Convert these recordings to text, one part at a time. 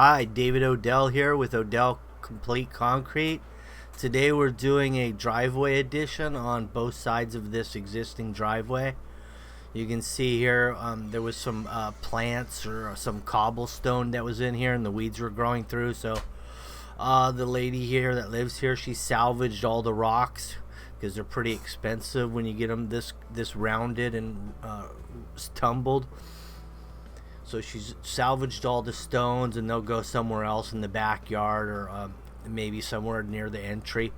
Hi, David Odell here with OdellCompleteConcrete. Today we're doing a driveway addition on both sides of this existing driveway. You can see here there was some plants or some cobblestone that was in here and the weeds were growing through. So the lady here that lives here, she salvaged all the rocks because they're pretty expensive when you get them this rounded and tumbled. So she's salvaged all the stones and they'll go somewhere else in the backyard or maybe somewhere near the entry.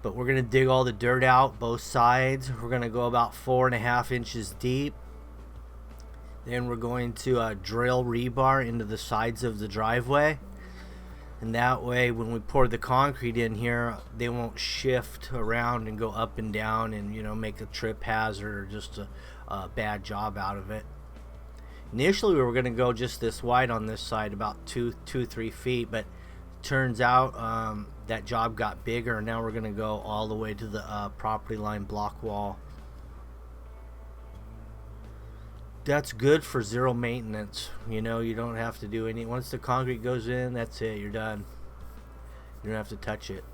But we're going to dig all the dirt out, both sides. We're going to go about 4.5 inches deep. Then we're going to drill rebar into the sides of the driveway. And that way when we pour the concrete in here, they won't shift around and go up and down and, you know, make a trip hazard or just a bad job out of it. Initially we were going to go just this wide on this side, about 3 feet, but turns out that job got bigger and now we're going to go all the way to the property line block wall. That's good for zero maintenance. You know, you don't have to do any. Once the concrete goes in, that's it, you're done. You don't have to touch it.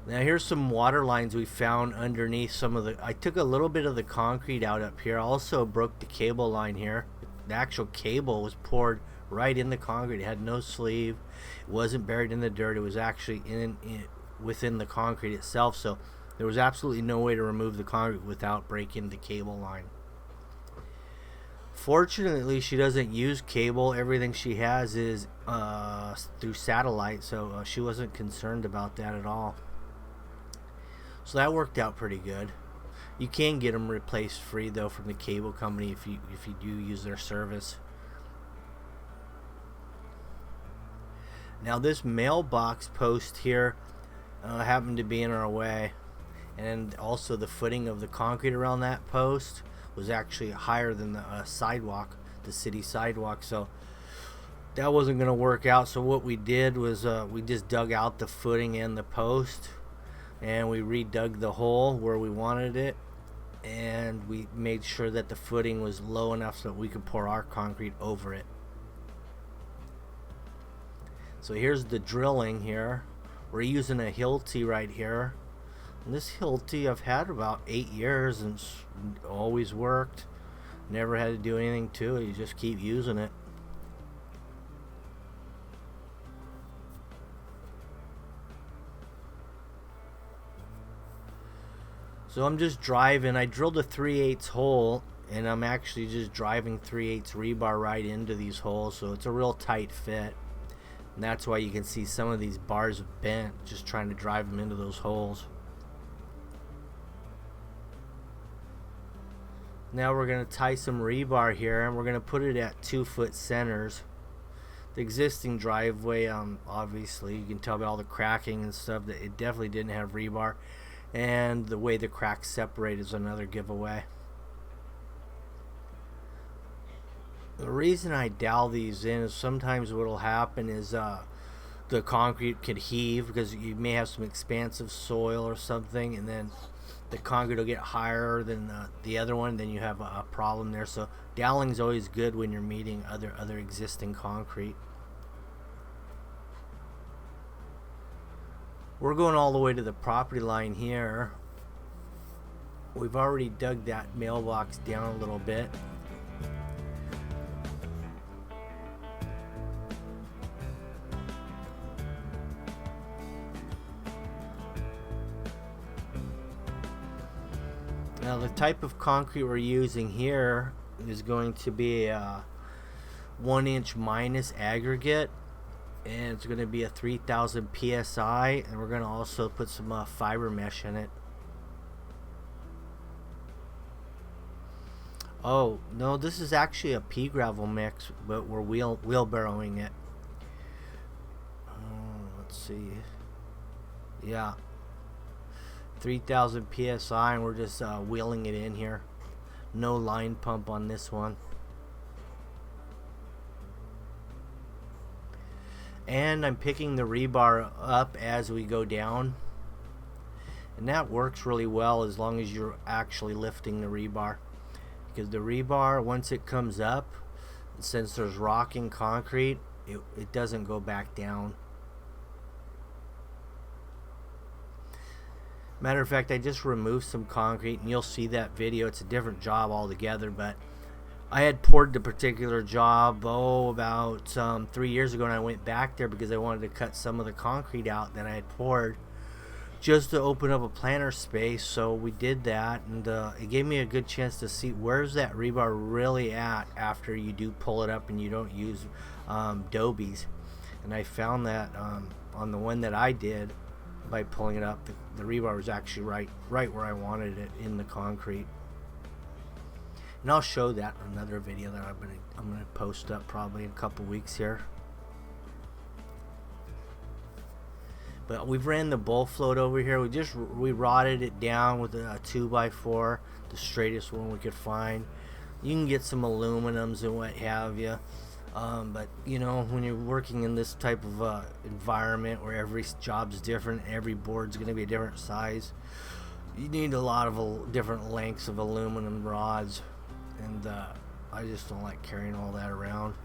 Now here's some water lines we found underneath some of the. I took a little bit of the concrete out up here. I also broke the cable line here. The actual cable was poured right in the concrete. It had no sleeve. It wasn't buried in the dirt. It was actually within the concrete itself. So there was absolutely no way to remove the concrete without breaking the cable line. Fortunately, she doesn't use cable. Everything she has is through satellite, so she wasn't concerned about that at all. So that worked out pretty good. You can get them replaced free though from the cable company if you do use their service. Now this mailbox post here happened to be in our way, and also the footing of the concrete around that post was actually higher than the sidewalk, the city sidewalk. So that wasn't going to work out. So what we did was we just dug out the footing and the post, and we redug the hole where we wanted it, and we made sure that the footing was low enough so that we could pour our concrete over it. So here's the drilling here. We're using a Hilti right here, and this Hilti I've had about 8 years and it's always worked. Never had to do anything to it. You just keep using it. So I'm just driving. I drilled a 3/8 hole, and I'm actually just driving 3/8 rebar right into these holes, so it's a real tight fit. And that's why you can see some of these bars bent, just trying to drive them into those holes. Now we're going to tie some rebar here, and we're going to put it at 2-foot centers. The existing driveway, obviously, you can tell by all the cracking and stuff that it definitely didn't have rebar. And the way the cracks separate is another giveaway. The reason I dowel these in is sometimes what will happen is the concrete could heave because you may have some expansive soil or something, and then the concrete will get higher than the other one, then you have a problem there. So doweling is always good when you're meeting other existing concrete. We're going all the way to the property line here. We've already dug that mailbox down a little bit. Now the type of concrete we're using here is going to be a 1-inch minus aggregate, and it's going to be a 3,000 psi, and we're going to also put some fiber mesh in it. Oh no, this is actually a Pea Gravel mix, but we're wheelbarrowing it. Let's see. Yeah, 3,000 psi, and we're just wheeling it in here. No line pump on this one. And I'm picking the rebar up as we go down, and that works really well as long as you're actually lifting the rebar, because the rebar, once it comes up, since there's rock in concrete, it doesn't go back down. Matter of fact, I just removed some concrete, and you'll see that video. It's a different job altogether, but I had poured the particular job about 3 years ago, and I went back there because I wanted to cut some of the concrete out that I had poured just to open up a planter space. So we did that, and it gave me a good chance to see where's that rebar really at after you do pull it up and you don't use dobies. And I found that on the one that I did, by pulling it up, the rebar was actually right where I wanted it in the concrete. And I'll show that in another video that I'm gonna post up probably in a couple weeks here. But we've ran the bull float over here. We rotted it down with a 2x4, the straightest one we could find. You can get some aluminums and what have you. But you know, when you're working in this type of environment where every job's different, every board's going to be a different size, you need a lot of different lengths of aluminum rods, and I just don't like carrying all that around,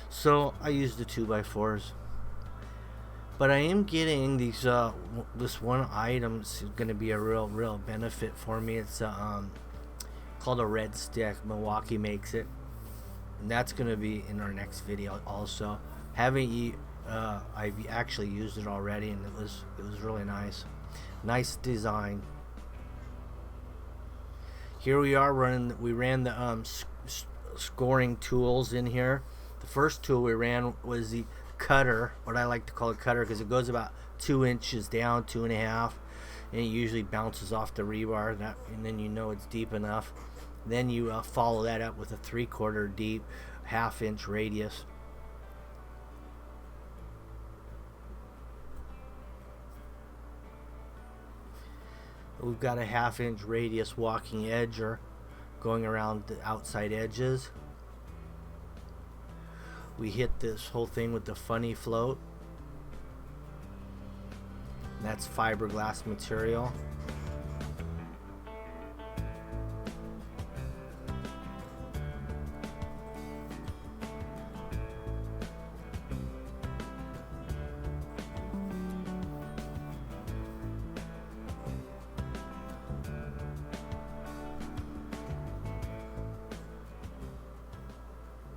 so I use the 2x4s. But I am getting these this one item is going to be a real benefit for me. It's called a red stick. Milwaukee makes it. And that's going to be in our next video also. I've actually used it already, and it was really nice design. Here we are we ran the scoring tools in here. The first tool we ran was the cutter, what I like to call a cutter, because it goes about 2 inches down, 2.5, and it usually bounces off the rebar, and then you know it's deep enough. Then you follow that up with a 3/4 deep, 1/2 inch radius. We've got a 1/2 inch radius walking edger going around the outside edges. We hit this whole thing with the funny float. That's fiberglass material.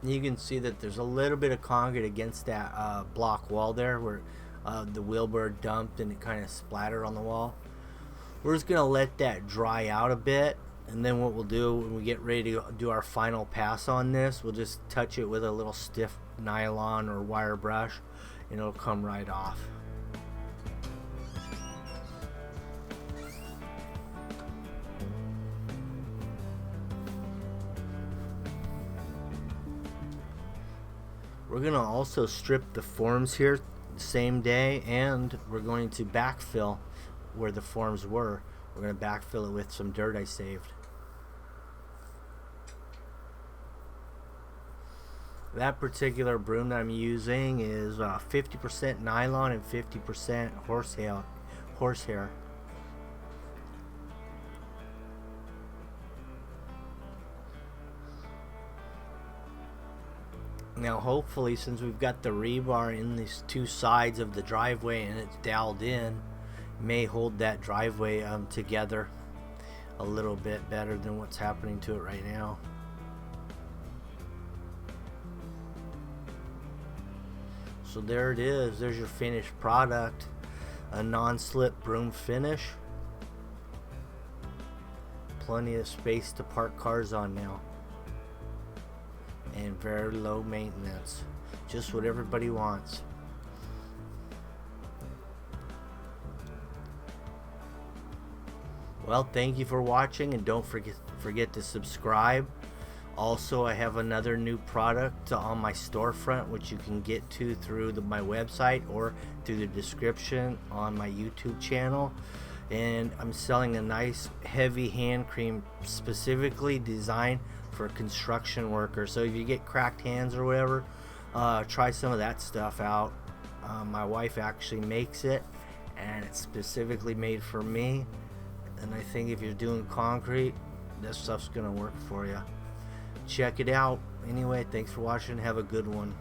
You can see that there's a little bit of concrete against that block wall there where the wheelbarrow dumped and it kind of splattered on the wall. We're just gonna let that dry out a bit, and then what we'll do when we get ready to do our final pass on this, we'll just touch it with a little stiff nylon or wire brush, and it'll come right off. We're going to also strip the forms here the same day, and we're going to backfill where the forms were. We're going to backfill it with some dirt I saved. That particular broom that I'm using is 50% nylon and 50% horsehair. Now hopefully, since we've got the rebar in these two sides of the driveway and it's doweled in, may hold that driveway together a little bit better than what's happening to it right now. So there it is. There's your finished product. A non-slip broom finish. Plenty of space to park cars on now. And very low maintenance. Just what everybody wants. Well, thank you for watching, and don't forget to subscribe. Also, I have another new product on my storefront, which you can get to through my website or through the description on my YouTube channel. And I'm selling a nice heavy hand cream specifically designed for construction workers. So if you get cracked hands or whatever, try some of that stuff out. My wife actually makes it, and it's specifically made for me. And I think if you're doing concrete, this stuff's gonna work for you. check it out. Anyway, thanks for watching. Have a good one.